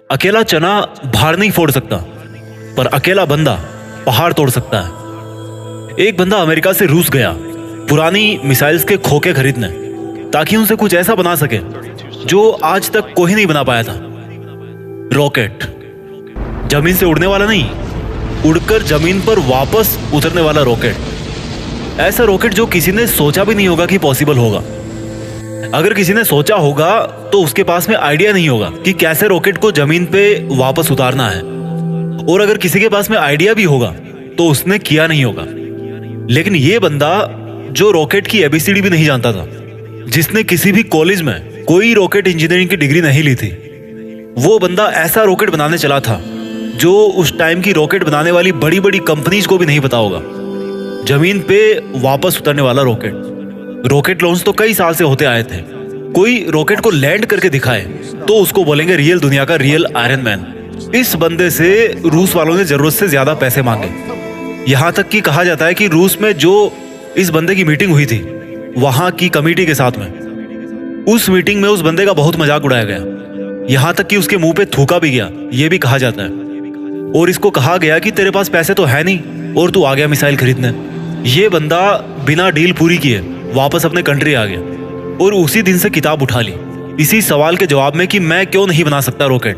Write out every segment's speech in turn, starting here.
अकेला चना भार नहीं फोड़ सकता, पर अकेला बंदा पहाड़ तोड़ सकता है। एक बंदा अमेरिका से रूस गया पुरानी मिसाइल्स के खोखे खरीदने, ताकि उनसे कुछ ऐसा बना सके जो आज तक कोई नहीं बना पाया था। रॉकेट, जमीन से उड़ने वाला नहीं, उड़कर जमीन पर वापस उतरने वाला रॉकेट। ऐसा रॉकेट जो किसी ने सोचा भी नहीं होगा कि पॉसिबल होगा। अगर किसी ने सोचा होगा तो उसके पास में आइडिया नहीं होगा कि कैसे रॉकेट को जमीन पे वापस उतारना है, और अगर किसी के पास में आइडिया भी होगा तो उसने किया नहीं होगा। लेकिन ये बंदा जो रॉकेट की एबीसीडी भी नहीं जानता था, जिसने किसी भी कॉलेज में कोई रॉकेट इंजीनियरिंग की डिग्री नहीं ली थी, वो बंदा ऐसा रॉकेट बनाने चला था जो उस टाइम की रॉकेट बनाने वाली बड़ी बड़ी कंपनीज को भी नहीं पता होगा। जमीन पे वापस उतरने वाला रॉकेट। रॉकेट लॉन्च तो कई साल से होते आए थे। कोई रॉकेट को लैंड करके दिखाए तो उसको बोलेंगे रियल दुनिया का रियल आयरन मैन। इस बंदे से रूस वालों ने जरूरत से ज्यादा पैसे मांगे। यहां तक कि कहा जाता है कि रूस में जो इस बंदे की मीटिंग हुई थी वहां की कमेटी के साथ में, उस मीटिंग में उस बंदे का बहुत मजाक उड़ाया गया। यहां तक कि उसके मुंह पे थूका भी गया, ये भी कहा जाता है। और इसको कहा गया कि तेरे पास पैसे तो है नहीं और तू आ गया मिसाइल खरीदने। ये बंदा बिना डील पूरी किए वापस अपने कंट्री आ गया और उसी दिन से किताब उठा ली इसी सवाल के जवाब में कि मैं क्यों नहीं बना सकता रॉकेट।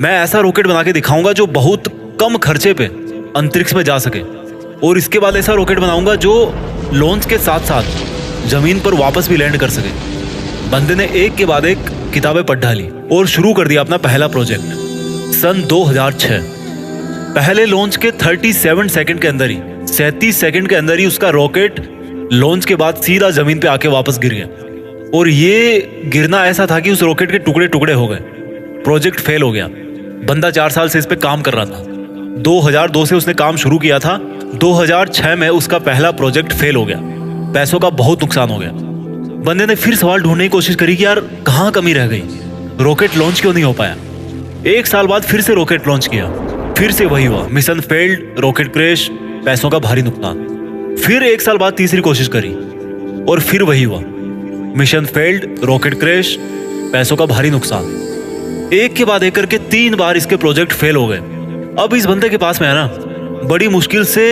मैं ऐसा रॉकेट बना के दिखाऊंगा जो बहुत कम खर्चे पे अंतरिक्ष में जा सके, और इसके बाद ऐसा रॉकेट बनाऊंगा जो लॉन्च के साथ साथ जमीन पर वापस भी लैंड कर सके। बंदे ने एक के बाद एक किताबें पढ़ डाली और शुरू कर दिया अपना पहला प्रोजेक्ट। सन 2006 पहले लॉन्च के 37 सेकंड के अंदर ही 37 सेकंड के अंदर ही उसका रॉकेट लॉन्च के बाद सीधा जमीन पे आके वापस गिर गया। और ये गिरना ऐसा था कि उस रॉकेट के टुकड़े टुकड़े हो गए। प्रोजेक्ट फेल हो गया। बंदा 4 साल से इस पे काम कर रहा था। 2002 से उसने काम शुरू किया था। 2006 में उसका पहला प्रोजेक्ट फेल हो गया। पैसों का बहुत नुकसान हो गया। बंदे ने फिर सवाल ढूंढने की कोशिश करी कि यार कहाँ कमी रह गई, रॉकेट लॉन्च क्यों नहीं हो पाया। 1 साल बाद फिर से रॉकेट लॉन्च किया, फिर से वही हुआ, मिशन फेल्ड, रॉकेट क्रैश, पैसों का भारी नुकसान। फिर 1 साल बाद तीसरी कोशिश करी और फिर वही हुआ, मिशन फेल्ड, रॉकेट क्रैश, पैसों का भारी नुकसान। एक के बाद एक करके 3 बार इसके प्रोजेक्ट फेल हो गए। अब इस बंदे के पास में है ना, बड़ी मुश्किल से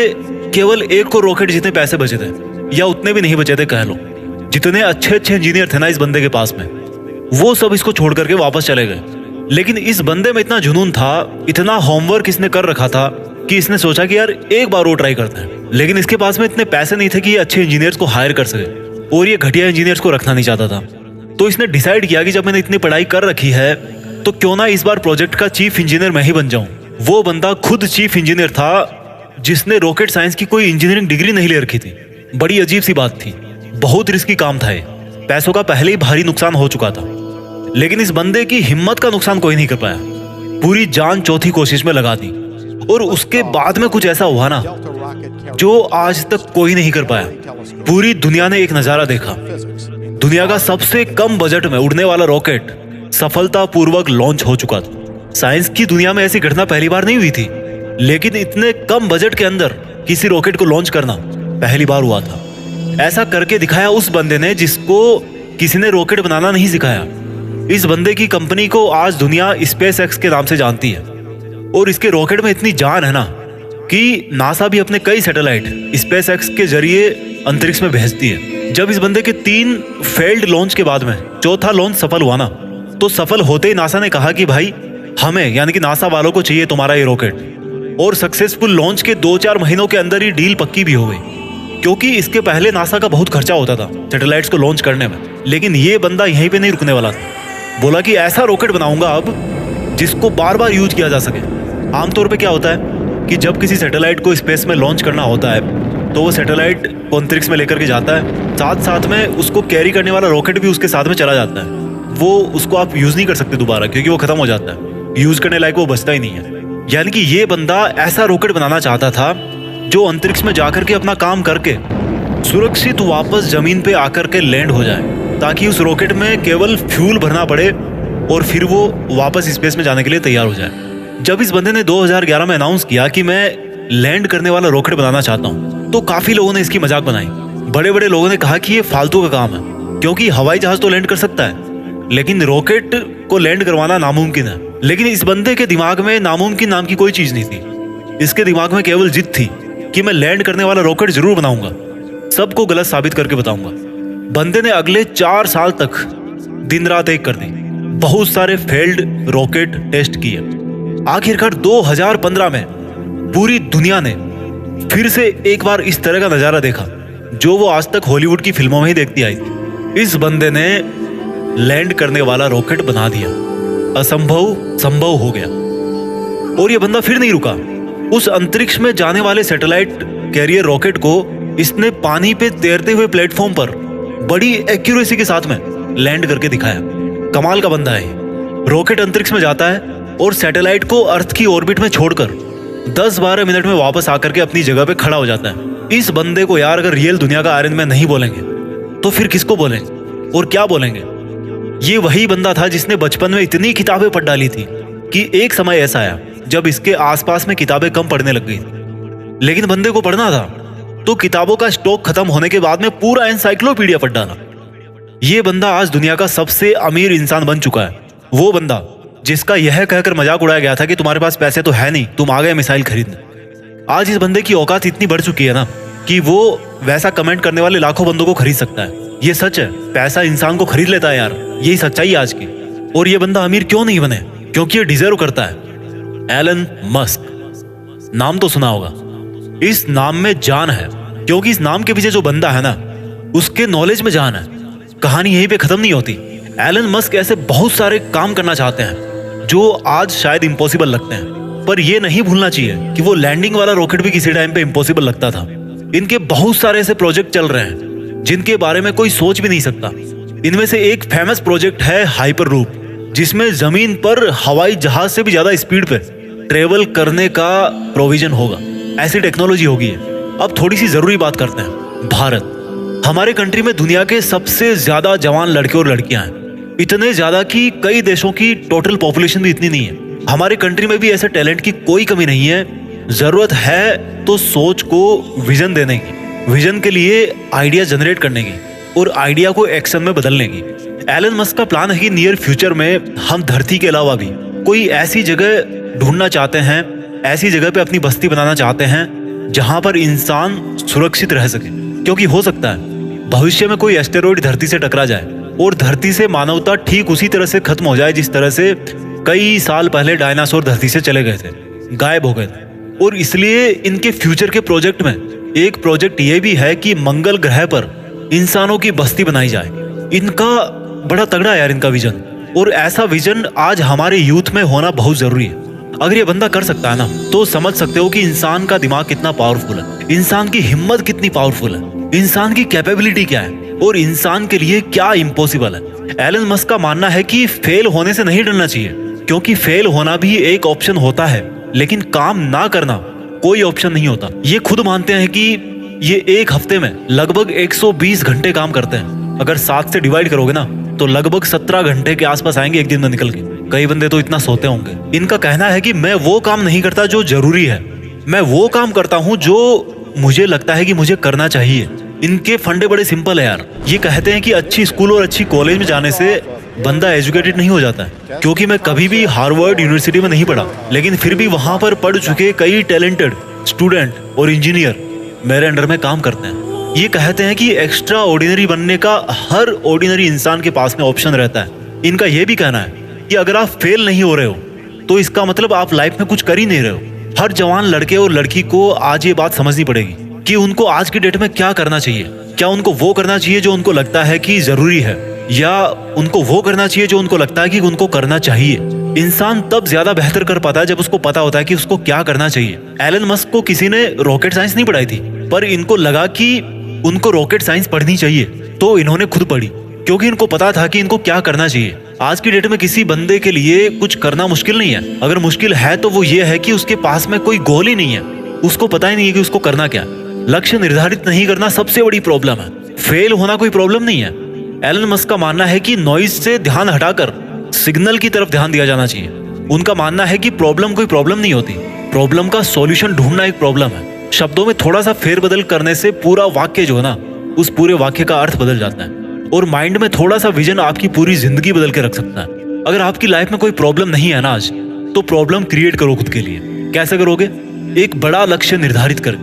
केवल 1 को रॉकेट जितने पैसे बचे थे, या उतने भी नहीं बचे थे कह लो। जितने अच्छे अच्छे इंजीनियर थे ना इस बंदे के पास में, वो सब इसको छोड़ करके वापस चले गए। लेकिन इस बंदे में इतना जुनून था, इतना होमवर्क इसने कर रखा था कि इसने सोचा कि यार एक बार वो ट्राई करते हैं। लेकिन इसके पास में इतने पैसे नहीं थे कि ये अच्छे इंजीनियर्स को हायर कर सके, और ये घटिया इंजीनियर्स को रखना नहीं चाहता था। तो इसने डिसाइड किया कि जब मैंने इतनी पढ़ाई कर रखी है तो क्यों ना इस बार प्रोजेक्ट का चीफ इंजीनियर मैं ही बन जाऊं। वो बंदा खुद चीफ इंजीनियर था जिसने रॉकेट साइंस की कोई इंजीनियरिंग डिग्री नहीं ले रखी थी। बड़ी अजीब सी बात थी, बहुत रिस्की काम था ये। पैसों का पहले ही भारी नुकसान हो चुका था, लेकिन इस बंदे की हिम्मत का नुकसान कोई नहीं कर पाया। पूरी जान चौथी कोशिश में लगा दी, और उसके बाद में कुछ ऐसा हुआ ना जो आज तक कोई नहीं कर पाया। पूरी दुनिया ने एक नजारा देखा। दुनिया का सबसे कम बजट में उड़ने वाला रॉकेट सफलतापूर्वक लॉन्च हो चुका था। साइंस की दुनिया में ऐसी घटना पहली बार नहीं हुई थी, लेकिन इतने कम बजट के अंदर किसी रॉकेट को लॉन्च करना पहली बार हुआ था। ऐसा करके दिखाया उस बंदे ने जिसको किसी ने रॉकेट बनाना नहीं सिखाया। इस बंदे की कंपनी को आज दुनिया स्पेस एक्स के नाम से जानती है, और इसके रॉकेट में इतनी जान है ना कि नासा भी अपने कई सैटेलाइट स्पेस एक्स के जरिए अंतरिक्ष में भेजती है। जब इस बंदे के 3 फेल्ड लॉन्च के बाद में चौथा लॉन्च सफल हुआ ना, तो सफल होते ही नासा ने कहा कि भाई हमें, यानी कि नासा वालों को चाहिए तुम्हारा ये रॉकेट। और सक्सेसफुल लॉन्च के 2-4 महीनों के अंदर ही डील पक्की भी हो गई, क्योंकि इसके पहले नासा का बहुत खर्चा होता था सैटेलाइट्स को लॉन्च करने में। लेकिन ये बंदा यहीं पे नहीं रुकने वाला था। बोला कि ऐसा रॉकेट बनाऊंगा अब जिसको बार बार यूज किया जा सके। आमतौर पे क्या होता है कि जब किसी सैटेलाइट को स्पेस में लॉन्च करना होता है तो वो सैटेलाइट को अंतरिक्ष में लेकर के जाता है, साथ साथ में उसको कैरी करने वाला रॉकेट भी उसके साथ में चला जाता है। वो उसको आप यूज नहीं कर सकते दोबारा, क्योंकि वो खत्म हो जाता है, यूज करने लायक वो बचता ही नहीं है। यानी कि ये बंदा ऐसा रॉकेट बनाना चाहता था जो अंतरिक्ष में जाकर के अपना काम करके सुरक्षित वापस जमीन पे आकर के लैंड हो जाए, ताकि उस रॉकेट में केवल फ्यूल भरना पड़े और फिर वो वापस स्पेस में जाने के लिए तैयार हो जाए। जब इस बंदे ने 2011 में अनाउंस किया कि मैं लैंड करने वाला रॉकेट बनाना चाहता हूँ, तो काफी लोगों ने इसकी मजाक बनाई। बड़े बड़े लोगों ने कहा कि ये फालतू का काम है, क्योंकि हवाई जहाज तो लैंड कर सकता है, लेकिन रॉकेट को लैंड करवाना नामुमकिन है। लेकिन इस बंदे के दिमाग में नामुमकिन नाम की कोई चीज नहीं थी। इसके दिमाग में केवल जिद थी कि मैं लैंड करने वाला रॉकेट जरूर बनाऊंगा, सबको गलत साबित करके बताऊंगा। बंदे ने अगले 4 साल तक दिन रात एक कर दी, बहुत सारे फेल्ड रॉकेट टेस्ट किए। आखिरकार 2015 में पूरी दुनिया ने फिर से एक बार इस तरह का नजारा देखा जो वो आज तक हॉलीवुड की फिल्मों में ही देखती आई थी। इस बंदे ने लैंड करने वाला रॉकेट बना दिया, असंभव संभव हो गया। और ये बंदा फिर नहीं रुका। उस अंतरिक्ष में जाने वाले सैटेलाइट कैरियर रॉकेट को इसने पानी पे तैरते हुए प्लेटफॉर्म पर बड़ी एक्यूरेसी के साथ में लैंड करके दिखाया। कमाल का बंदा है। रॉकेट अंतरिक्ष में जाता है और सैटेलाइट को अर्थ की ऑर्बिट में छोड़कर 10-12 मिनट में वापस आकर के अपनी जगह पे खड़ा हो जाता है। इस बंदे को यार अगर रियल दुनिया का आयरन मैन नहीं बोलेंगे तो फिर किसको बोलेंगे और क्या बोलेंगे? ये वही बंदा था जिसने बचपन में इतनी किताबें पढ़ डाली थी कि एक समय ऐसा आया जब इसके आसपास में किताबें कम पढ़ने लग गई। लेकिन बंदे को पढ़ना था तो किताबों का स्टॉक खत्म होने के बाद में पूरा एनसाइक्लोपीडिया पढ़ डाला। ये बंदा आज दुनिया का सबसे अमीर इंसान बन चुका है। वो बंदा जिसका यह कहकर मजाक उड़ाया गया था कि तुम्हारे पास पैसे तो है नहीं, तुम आ गए मिसाइल खरीदने। आज इस बंदे की औकात इतनी बढ़ चुकी है ना कि वो वैसा कमेंट करने वाले लाखों बंदों को खरीद सकता है। ये सच है, पैसा इंसान को खरीद लेता है यार, यही सच्चाई आज की। और ये बंदा अमीर क्यों नहीं बने? क्योंकि ये डिजर्व करता है। एलन मस्क, नाम तो सुना होगा। इस नाम में जान है क्योंकि इस नाम के पीछे जो बंदा है ना उसके नॉलेज में जान है। कहानी यहीं पे खत्म नहीं होती। एलन मस्क ऐसे बहुत सारे काम करना चाहते हैं जो आज शायद इम्पॉसिबल लगते हैं, पर यह नहीं भूलना चाहिए कि वो लैंडिंग वाला रॉकेट भी किसी टाइम पे इम्पॉसिबल लगता था। इनके बहुत सारे ऐसे प्रोजेक्ट चल रहे हैं जिनके बारे में कोई सोच भी नहीं सकता। इनमें से एक फेमस प्रोजेक्ट है हाइपरलूप, जिसमें जमीन पर हवाई जहाज से भी ज्यादा स्पीड पे ट्रेवल करने का प्रोविजन होगा। ऐसी टेक्नोलॉजी होगी। अब थोड़ी सी जरूरी बात करते हैं। भारत, हमारे कंट्री में दुनिया के सबसे ज्यादा जवान लड़के और लड़कियां हैं, इतने ज्यादा कि कई देशों की टोटल पॉपुलेशन भी इतनी नहीं है। हमारे कंट्री में भी ऐसे टैलेंट की कोई कमी नहीं है। जरूरत है तो सोच को विजन देने की, विजन के लिए आइडिया जनरेट करने की और आइडिया को एक्शन में बदलने की। एलन मस्क का प्लान है कि नियर फ्यूचर में हम धरती के अलावा भी कोई ऐसी जगह ढूंढना चाहते हैं, ऐसी जगह पे अपनी बस्ती बनाना चाहते हैं जहां पर इंसान सुरक्षित रह सके। क्योंकि हो सकता है भविष्य में कोई एस्टेरॉइड धरती से टकरा जाए और धरती से मानवता ठीक उसी तरह से खत्म हो जाए जिस तरह से कई साल पहले डायनासोर धरती से चले गए थे, गायब हो गए थे। और इसलिए इनके फ्यूचर के प्रोजेक्ट में एक प्रोजेक्ट ये भी है कि मंगल ग्रह पर इंसानों की बस्ती बनाई जाए। इनका बड़ा तगड़ा है यार इनका विजन, और ऐसा विजन आज हमारे यूथ में होना बहुत जरूरी है। अगर ये बंदा कर सकता है ना तो समझ सकते हो कि इंसान का दिमाग कितना पावरफुल है, इंसान की हिम्मत कितनी पावरफुल है, इंसान की कैपेबिलिटी क्या है और इंसान के लिए क्या इम्पॉसिबल है। एलन मस्क का मानना है कि फेल होने से नहीं डरना चाहिए, क्योंकि फेल होना भी एक ऑप्शन होता है, लेकिन काम ना करना कोई ऑप्शन नहीं होता। ये खुद मानते हैं कि ये एक हफ्ते में लगभग 120 घंटे काम करते हैं। अगर 7 से डिवाइड करोगे ना तो लगभग 17 घंटे के आसपास आएंगे एक दिन में निकल के। कई बंदे तो इतना सोते होंगे। इनका कहना है कि मैं वो काम नहीं करता जो जरूरी है, मैं वो काम करता हूँ जो मुझे लगता है कि मुझे करना चाहिए। इनके फंडे बड़े सिंपल है यार। ये कहते हैं कि अच्छी स्कूल और अच्छी कॉलेज में जाने से बंदा एजुकेटेड नहीं हो जाता है, क्योंकि मैं कभी भी हार्वर्ड यूनिवर्सिटी में नहीं पढ़ा, लेकिन फिर भी वहां पर पढ़ चुके कई टैलेंटेड स्टूडेंट और इंजीनियर मेरे अंडर में काम करते हैं। ये कहते हैं कि एक्स्ट्रा ऑर्डिनरी बनने का हर ऑर्डिनरी इंसान के पास में ऑप्शन रहता है। इनका यह भी कहना है कि अगर आप फेल नहीं हो रहे हो तो इसका मतलब आप लाइफ में कुछ कर ही नहीं रहे हो। हर जवान लड़के और लड़की को आज ये बात समझनी पड़ेगी कि उनको आज की डेट में क्या करना चाहिए। क्या उनको वो करना चाहिए जो उनको लगता है कि जरूरी है, या उनको वो करना चाहिए जो उनको लगता है कि उनको करना चाहिए। इंसान तब ज्यादा बेहतर कर पाता है जब उसको पता होता है कि उसको क्या करना चाहिए। एलन मस्क को किसी ने रॉकेट साइंस नहीं पढ़ाई थी, पर इनको लगा कि उनको रॉकेट साइंस पढ़नी चाहिए, तो इन्होंने खुद पढ़ी, क्योंकि इनको पता था कि इनको क्या करना चाहिए। आज की डेट में किसी बंदे के लिए कुछ करना मुश्किल नहीं है। अगर मुश्किल है तो वो ये है कि उसके पास में कोई गोल ही नहीं है, उसको पता ही नहीं है कि उसको करना क्या। लक्ष्य निर्धारित नहीं करना सबसे बड़ी प्रॉब्लम है। फेल होना कोई प्रॉब्लम नहीं है। एलन मस्क का मानना है कि नॉइज से ध्यान हटाकर सिग्नल की तरफ ध्यान दिया जाना चाहिए। उनका मानना है कि प्रॉब्लम कोई प्रॉब्लम नहीं होती, प्रॉब्लम का सॉल्यूशन ढूंढना एक प्रॉब्लम है। शब्दों में थोड़ा सा फेरबदल करने से पूरा वाक्य जो है ना, उस पूरे वाक्य का अर्थ बदल जाता है। और माइंड में थोड़ा सा विजन आपकी पूरी जिंदगी बदल के रख सकता है। अगर आपकी लाइफ में कोई प्रॉब्लम नहीं है ना आज, तो प्रॉब्लम क्रिएट करो खुद के लिए। कैसे करोगे? एक बड़ा लक्ष्य निर्धारित कर।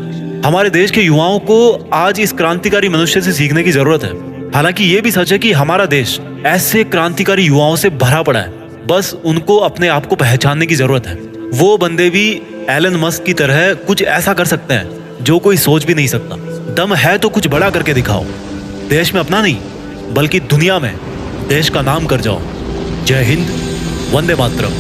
हमारे देश के युवाओं को आज इस क्रांतिकारी मनुष्य से सीखने की जरूरत है। हालांकि ये भी सच है कि हमारा देश ऐसे क्रांतिकारी युवाओं से भरा पड़ा है, बस उनको अपने आप को पहचानने की जरूरत है। वो बंदे भी एलन मस्क की तरह कुछ ऐसा कर सकते हैं जो कोई सोच भी नहीं सकता। दम है तो कुछ बड़ा करके दिखाओ। देश में अपना नहीं, बल्कि दुनिया में देश का नाम कर जाओ। जय हिंद, वंदे मातरम।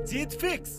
जीत फिक्स।